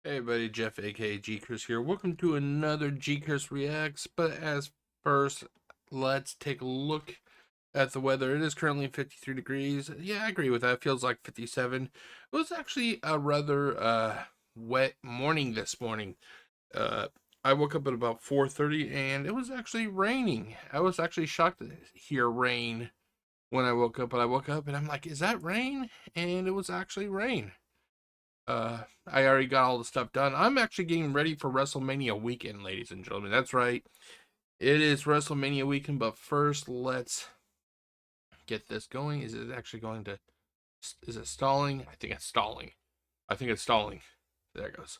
Hey buddy, Jeff aka GCurse here. Welcome to another GCurse Reacts. But as first, let's take a look at the weather. It is currently 53 degrees. Yeah, I agree with that. It feels like 57. It was actually a rather wet morning this morning. Uh I woke up at about 4:30 and it was actually raining. I was actually shocked to hear rain when I woke up, but I woke up and I'm like, is that rain? And it was actually rain. I already got all the stuff done. I'm actually getting ready for WrestleMania weekend, ladies and gentlemen. That's right. It is WrestleMania weekend, but first, let's get this going. Is it actually going to, is it stalling? I think it's stalling. I think it's stalling. There it goes.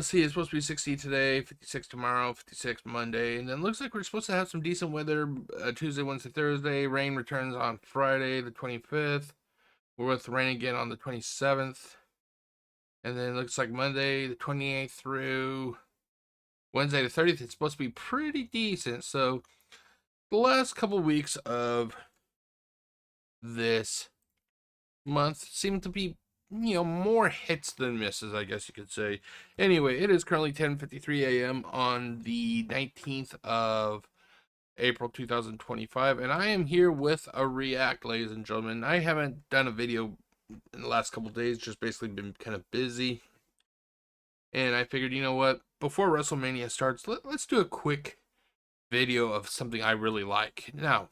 See, it's supposed to be 60 today, 56 tomorrow, 56 Monday, and then looks like we're supposed to have some decent weather Tuesday, Wednesday, Thursday. Rain returns on Friday, the 25th. We're with rain again on the 27th. And then it looks like Monday the 28th through Wednesday the 30th, it's supposed to be pretty decent. So the last couple weeks of this month seem to be, more hits than misses, I guess you could say. Anyway, it is currently 10:53 a.m. on the 19th of April 2025, and I am here with a react, ladies and gentlemen. I haven't done a video in the last couple days, just basically been kind of busy. And I figured, you know what? Before WrestleMania starts, let's do a quick video of something I really like. Now,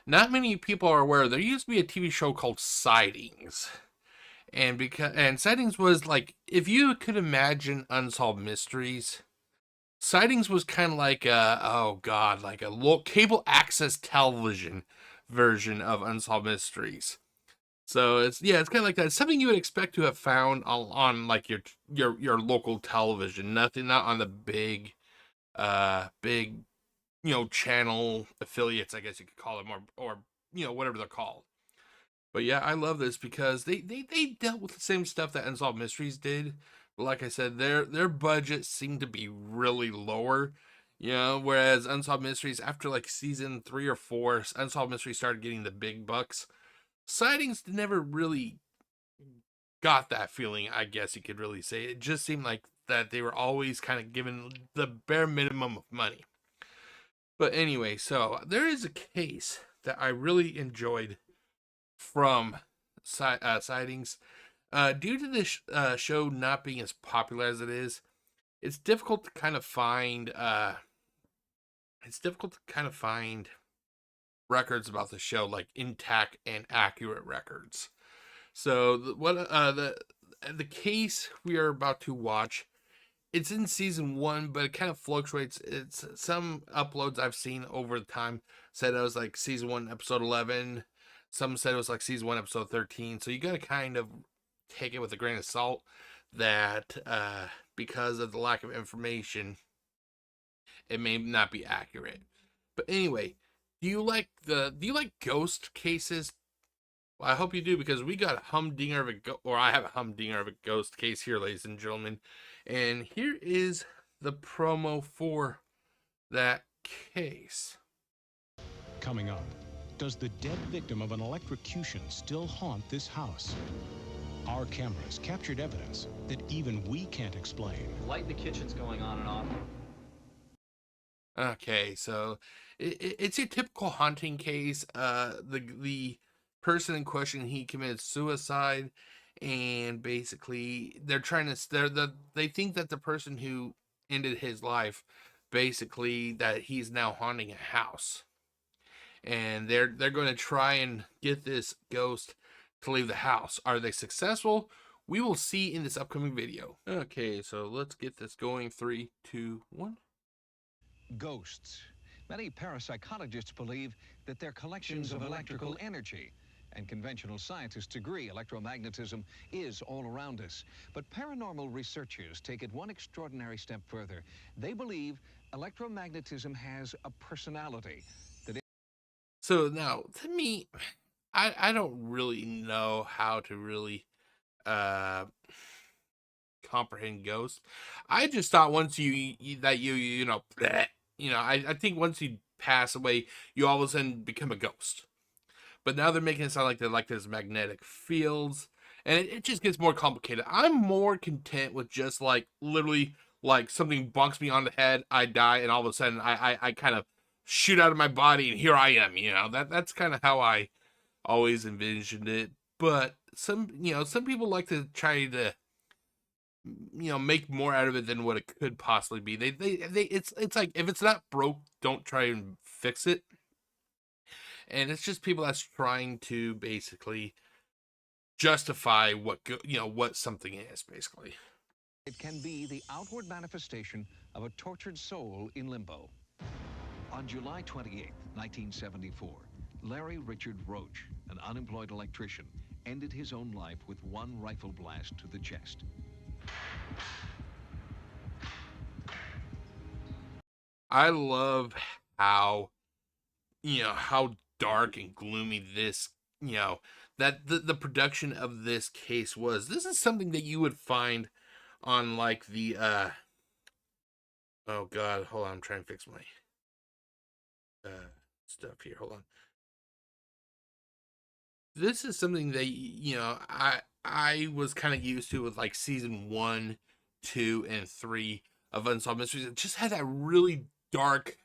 not many people are aware there used to be a TV show called Sightings. And Sightings was like, if you could imagine Unsolved Mysteries, Sightings was kind of like like a low cable access television version of Unsolved Mysteries. So it's kind of like that. It's something you would expect to have found on like your local television. Nothing, not on the big channel affiliates, I guess you could call them, or whatever they're called. But yeah, I love this because they dealt with the same stuff that Unsolved Mysteries did. But like I said, their budget seemed to be really lower. Whereas Unsolved Mysteries, after like season 3 or 4, Unsolved Mysteries started getting the big bucks. Sightings never really got that feeling, I guess you could really say. It just seemed like that they were always kind of given the bare minimum of money. But anyway, so there is a case that I really enjoyed from Sightings. Due to this show not being as popular as it is, it's difficult to kind of find. It's difficult to kind of find records about the show, like intact and accurate records. So the case we are about to watch, it's in season 1, but it kind of fluctuates. It's some uploads I've seen over the time said it was like season 1 episode 11. Some said it was like season 1 episode 13. So you got to kind of take it with a grain of salt that because of the lack of information, it may not be accurate. But anyway, do you like ghost cases? Well, I hope you do, because we got a humdinger of or I have a humdinger of a ghost case here, ladies and gentlemen. And here is the promo for that case. Coming up, does the dead victim of an electrocution still haunt this house? Our cameras captured evidence that even we can't explain. Light in the kitchen's going on and off. Okay, so it's a typical haunting case. The person in question, he committed suicide, and basically they think that the person who ended his life, basically that he's now haunting a house, and they're going to try and get this ghost to leave the house. Are they successful? We will see in this upcoming video. Okay, so let's get this going. 3, 2, 1. Ghosts. Many parapsychologists believe that they're collections of electrical energy, and conventional scientists agree electromagnetism is all around us. But paranormal researchers take it one extraordinary step further. They believe electromagnetism has a personality. So now, to me, I don't really know how to really comprehend ghosts. I just thought once I think once you pass away, you all of a sudden become a ghost. But now they're making it sound like they're like there's magnetic fields, and it just gets more complicated. I'm more content with just like literally like something bunks me on the head, I die, and all of a sudden I kind of shoot out of my body and here I am. That's kind of how I always envisioned it. But some people like to try to make more out of it than what it could possibly be. It's like if it's not broke, don't try and fix it. And it's just people that's trying to basically justify what something is basically. It can be the outward manifestation of a tortured soul in limbo. On July 28, 1974, Larry Richard Roche, an unemployed electrician, ended his own life with one rifle blast to the chest. I love how how dark and gloomy this that the production of this case was. This is something that you would find on like the oh god, hold on, I'm trying to fix my stuff here. Hold on. This is something that I was kind of used to with like season 1, 2, and 3 of Unsolved Mysteries. It just had that really dark,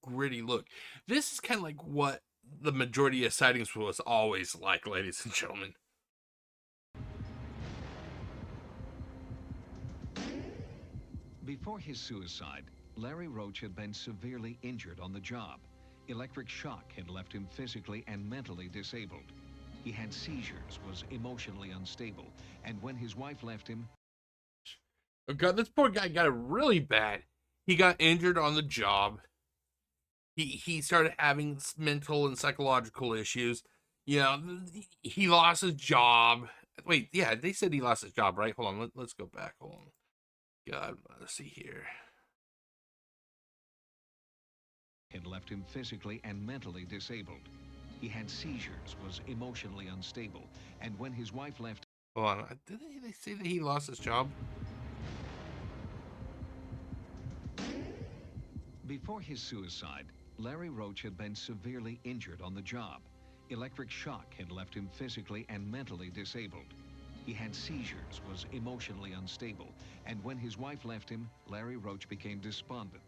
gritty look. This is kind of like what the majority of Sightings was always like, ladies and gentlemen. Before his suicide, Larry Roche had been severely injured on the job. Electric shock had left him physically and mentally disabled. He had seizures, was emotionally unstable, and when his wife left him... Oh god, this poor guy got it really bad. He got injured on the job. He started having mental and psychological issues. He lost his job. Wait, yeah, they said he lost his job, right? Hold on, let's go back. Hold on. God, let's see here. Had left him physically and mentally disabled. He had seizures, was emotionally unstable, and when his wife left... Hold on, didn't they say that he lost his job? Before his suicide, Larry Roche had been severely injured on the job. Electric shock had left him physically and mentally disabled. He had seizures, was emotionally unstable, and when his wife left him, Larry Roche became despondent.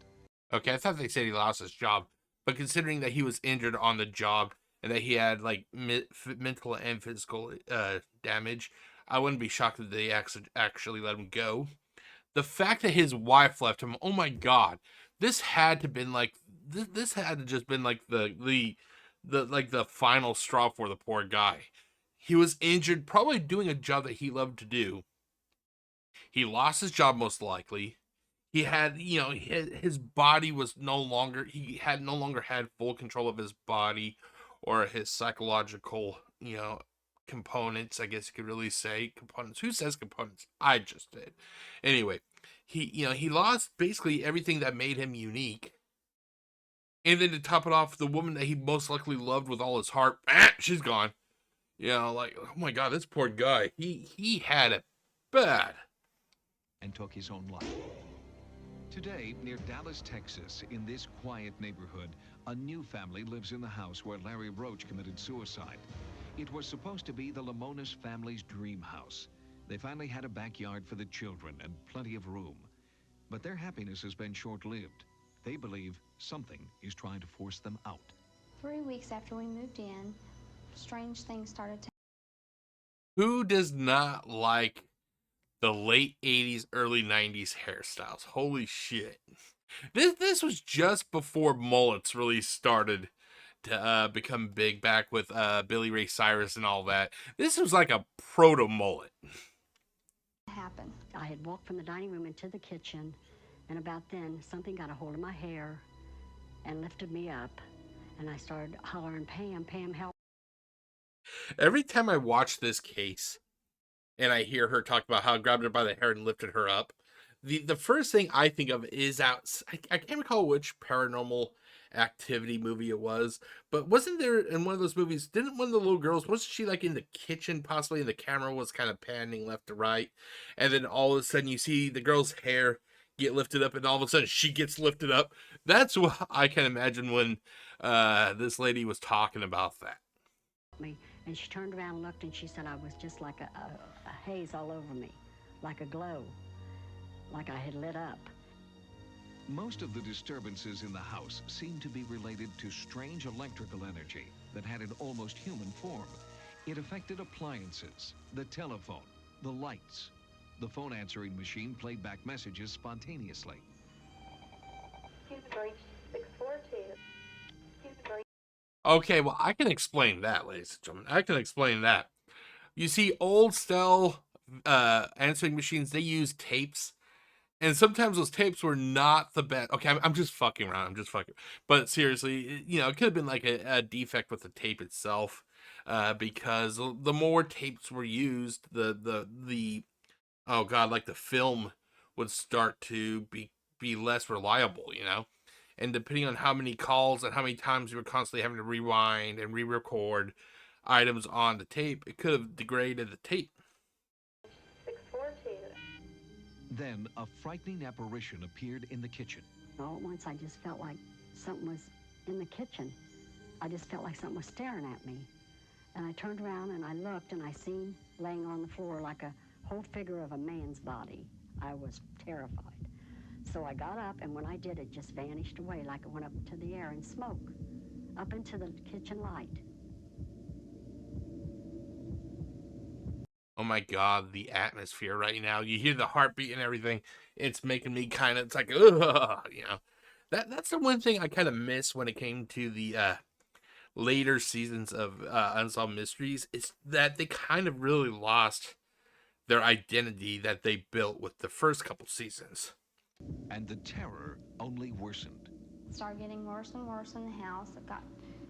Okay, I thought they said he lost his job, but considering that he was injured on the job and that he had like mental and physical damage, I wouldn't be shocked that they actually let him go. The fact that his wife left him, oh my god, this had to been like this had to just been like the final straw for the poor guy. He was injured, probably doing a job that he loved to do. He lost his job most likely. He had, his body was no longer, no longer had full control of his body or his psychological, components, I guess you could really say. Components. Who says components? I just did. Anyway, he lost basically everything that made him unique. And then to top it off, the woman that he most likely loved with all his heart, she's gone. Like, oh my god, this poor guy. He had it bad. And took his own life. Today, near Dallas, Texas, in this quiet neighborhood, a new family lives in the house where Larry Roche committed suicide. It was supposed to be the Lemonis family's dream house. They finally had a backyard for the children and plenty of room. But their happiness has been short-lived. They believe something is trying to force them out. 3 weeks after we moved in, strange things started to... Who does not like the late 80s, early 90s hairstyles? Holy shit. This was just before mullets really started to become big, back with Billy Ray Cyrus and all that. This was like a proto-mullet. happen. I had walked from the dining room into the kitchen, and about then, something got a hold of my hair and lifted me up, and I started hollering, "Pam, Pam, help." Every time I watch this case and I hear her talk about how I grabbed her by the hair and lifted her up, the first thing I think of is I can't recall which Paranormal Activity movie it was, but wasn't there in one of those movies, didn't one of the little girls, wasn't she like in the kitchen possibly, and the camera was kind of panning left to right, and then all of a sudden you see the girl's hair get lifted up and all of a sudden she gets lifted up? That's what I can imagine when this lady was talking about that. Me, and she turned around and looked, and she said I was just like haze all over me, like a glow, like I had lit up. Most of the disturbances in the house seem to be related to strange electrical energy that had an almost human form. It affected appliances, the telephone, the lights. The phone answering machine played back messages spontaneously. Okay, well, I can explain that, ladies and gentlemen. I can explain that. You see, old style answering machines, they use tapes. And sometimes those tapes were not the best. Okay, I'm just fucking around. I'm just fucking. But seriously, you know, it could have been like a defect with the tape itself, because the more tapes were used, the oh god, like the film would start to be less reliable. You know, and depending on how many calls and how many times you were constantly having to rewind and re-record items on the tape, it could have degraded the tape. Then a frightening apparition appeared in the kitchen. All at once, I just felt like something was in the kitchen. I just felt like something was staring at me. And I turned around and I looked and I seen laying on the floor like a whole figure of a man's body. I was terrified. So I got up, and when I did, it just vanished away like it went up into the air in smoke, up into the kitchen light. Oh my god, the atmosphere right now. You hear the heartbeat and everything. It's making me kind of, it's like, ugh, you know. That's the one thing I kind of miss when it came to the later seasons of Unsolved Mysteries, is that they kind of really lost their identity that they built with the first couple seasons. And the terror only worsened. It started getting worse and worse in the house. It got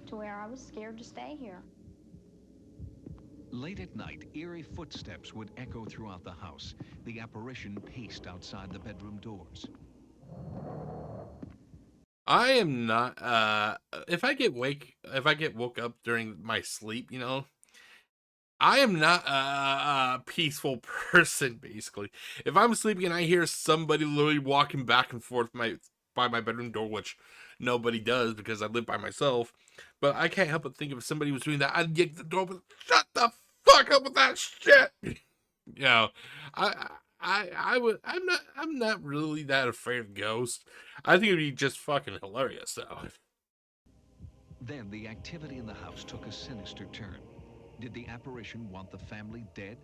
to where I was scared to stay here. Late at night, eerie footsteps would echo throughout the house. The apparition paced outside the bedroom doors. I am not if I get woke up during my sleep, you know, I am not a peaceful person, basically. If I'm sleeping and I hear somebody literally walking back and forth by my bedroom door, which nobody does because I live by myself, but I can't help but think if somebody was doing that, I'd yank the door open. Shut the fuck up with that shit. You know, I would. I'm not really that afraid of ghosts. I think it'd be just fucking hilarious, though. Then the activity in the house took a sinister turn. Did the apparition want the family dead?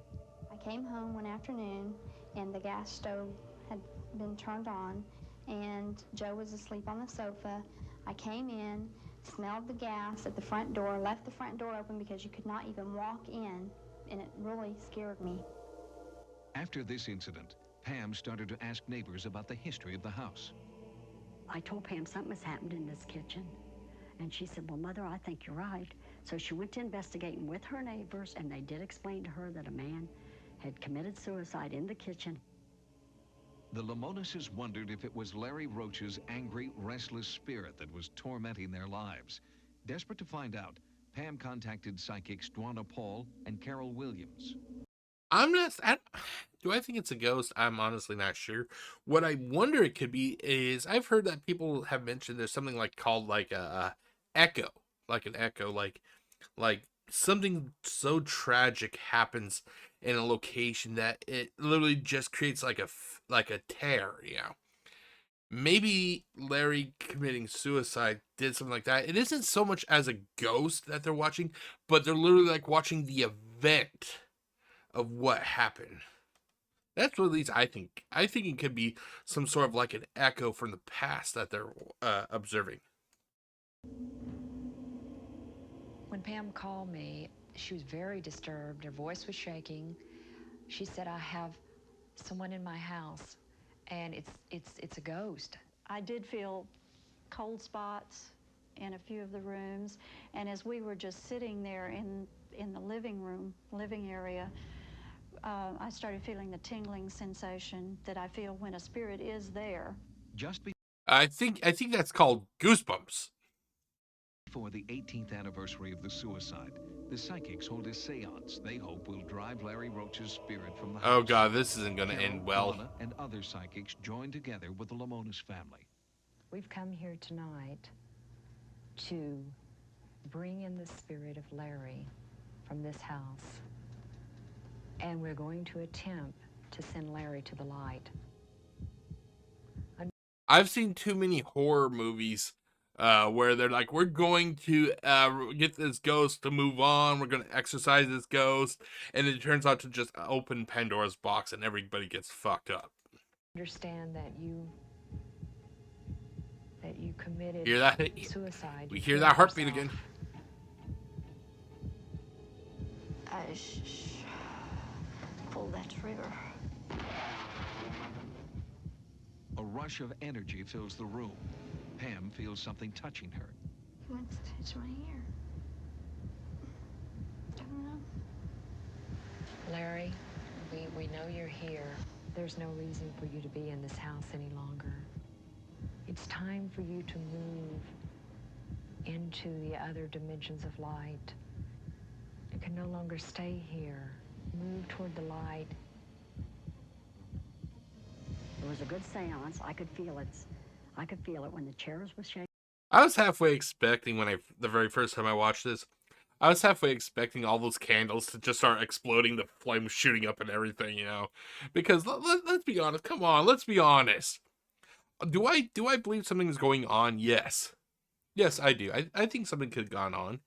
I came home one afternoon, and the gas stove had been turned on, and Joe was asleep on the sofa. I came in, smelled the gas at the front door, left the front door open because you could not even walk in, and it really scared me. After this incident, Pam started to ask neighbors about the history of the house. I told Pam something has happened in this kitchen. And she said, well, Mother, I think you're right. So she went to investigating with her neighbors, and they did explain to her that a man had committed suicide in the kitchen. The Lamonases wondered if it was Larry Roche's angry, restless spirit that was tormenting their lives. Desperate to find out, Pam contacted psychics Dwana Paul and Carol Williams. Do I think it's a ghost? I'm honestly not sure. What I wonder it could be is, I've heard that people have mentioned there's something called a echo, like an echo, like something so tragic happens in a location that it literally just creates like a tear, you know. Maybe Larry committing suicide did something like that. It isn't so much as a ghost that they're watching, but they're literally like watching the event of what happened. That's what at least I think. I think it could be some sort of like an echo from the past that they're observing. When Pam called me, she was very disturbed. Her voice was shaking. She said, I have someone in my house, and it's a ghost. I did feel cold spots in a few of the rooms, and as we were just sitting there in the living area, I started feeling the tingling sensation that I feel when a spirit is there. I think that's called goosebumps. Before the 18th anniversary of the suicide, the psychics hold a seance they hope will drive Larry Roche's spirit from the house. Oh god, this isn't going to Carol, end well. Donna, and other psychics joined together with the Lamonas family. We've come here tonight to bring in the spirit of Larry from this house and we're going to attempt to send Larry to the light. I've seen too many horror movies where they're like, we're going to get this ghost to move on, we're going to exorcise this ghost, and it turns out to just open Pandora's box and everybody gets fucked up. Understand that you committed Hear that? suicide. We You hear killed that heartbeat yourself. again. I pulled that trigger. A rush of energy fills the room. Pam feels something touching her. He wants to touch my ear. I don't know. Larry, we know you're here. There's no reason for you to be in this house any longer. It's time for you to move into the other dimensions of light. You can no longer stay here. Move toward the light. It was a good seance. I could feel it. I could feel it when the chairs were shaking. I was halfway expecting the very first time I watched this, I was halfway expecting all those candles to just start exploding, the flames shooting up and everything, you know, because let's be honest. Come on, let's be honest. Do I believe something's going on? Yes, I do. I think something could have gone on,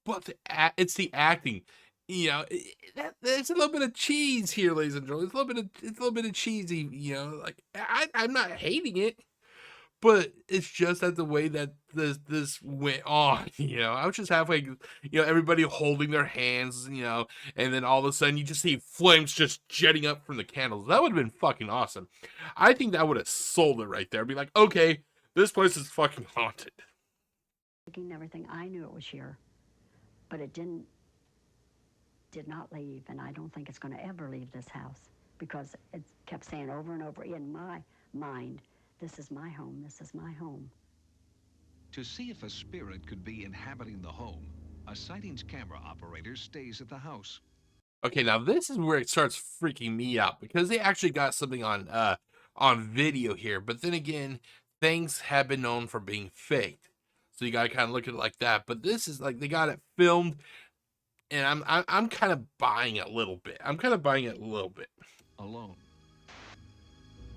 but it's the acting. You know, there's a little bit of cheese here, ladies and gentlemen. It's a little bit of cheesy. You know, like I'm not hating it. But it's just that the way that this went on, you know, I was just halfway, you know, everybody holding their hands, you know, and then all of a sudden you just see flames just jetting up from the candles. That would have been fucking awesome. I think that would have sold it right there. Be like, okay, this place is fucking haunted. And everything. I knew it was here, but it did not leave, and I don't think it's going to ever leave this house because it kept saying over and over in my mind, this is my home, this is my home. To see if a spirit could be inhabiting the home, a Sightings camera operator stays at the house. Okay, now this is where it starts freaking me out because they actually got something on video here, but then again, things have been known for being faked. So you gotta kind of look at it like that. But this is like they got it filmed, and I'm kind of buying it a little bit. Alone.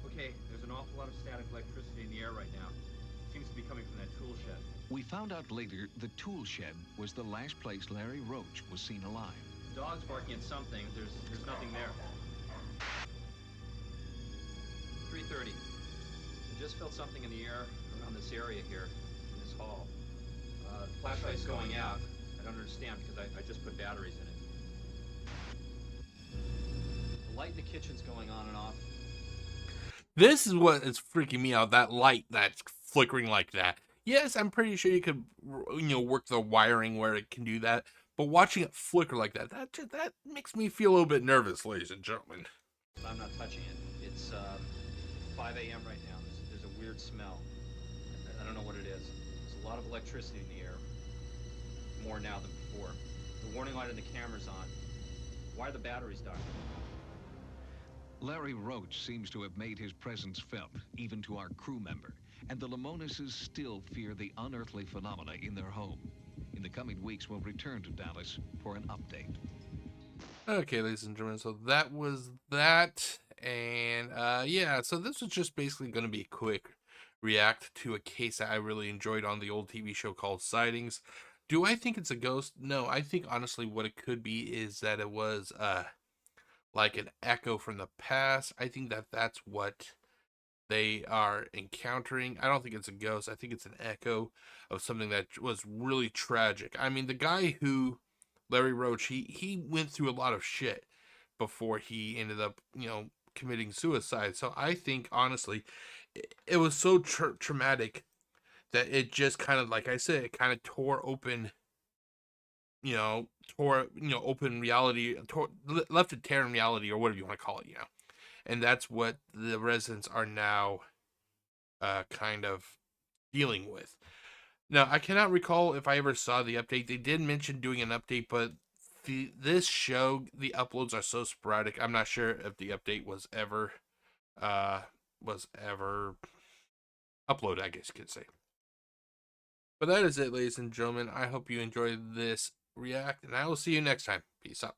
Okay, there's an awful lot of static electricity in the air right now. Seems to be coming from that tool shed. We found out later the tool shed was the last place Larry Roche was seen alive. The dog's barking at something. There's nothing there. 3:30. I just felt something in the air around this area here, in this hall. The flashlight's going out. I don't understand because I just put batteries in it. The light in the kitchen's going on and off. This is what is freaking me out. That light that's flickering like that. Yes, I'm pretty sure you could, you know, work the wiring where it can do that. But watching it flicker like that makes me feel a little bit nervous, ladies and gentlemen. I'm not touching it. It's 5 a.m. right now. There's a weird smell. I don't know what it is. There's a lot of electricity in the air. More now than before. The warning light on the camera's on. Why are the batteries dying? Larry Roche seems to have made his presence felt, even to our crew member, and the Lamonises still fear the unearthly phenomena in their home. In the coming weeks, we'll return to Dallas for an update. Okay, ladies and gentlemen, so that was that, and yeah, so this was just basically going to be a quick react to a case that I really enjoyed on the old TV show called Sightings. Do I think it's a ghost? No, I think honestly what it could be is that it was like an echo from the past. I think that that's what they are encountering. I don't think it's a ghost. I think it's an echo of something that was really tragic. I mean, the guy who, Larry Roche, he went through a lot of shit before he ended up, you know, committing suicide. So I think, honestly, it was so traumatic that it just kind of, like I said, it kind of tore open, open reality, left a tear in reality, or whatever you want to call it, you know. And that's what the residents are now kind of dealing with. Now, I cannot recall if I ever saw the update. They did mention doing an update, but this show, the uploads are so sporadic. I'm not sure if the update was ever uploaded, I guess you could say. But that is it, ladies and gentlemen. I hope you enjoyed this react, and I will see you next time. Peace out.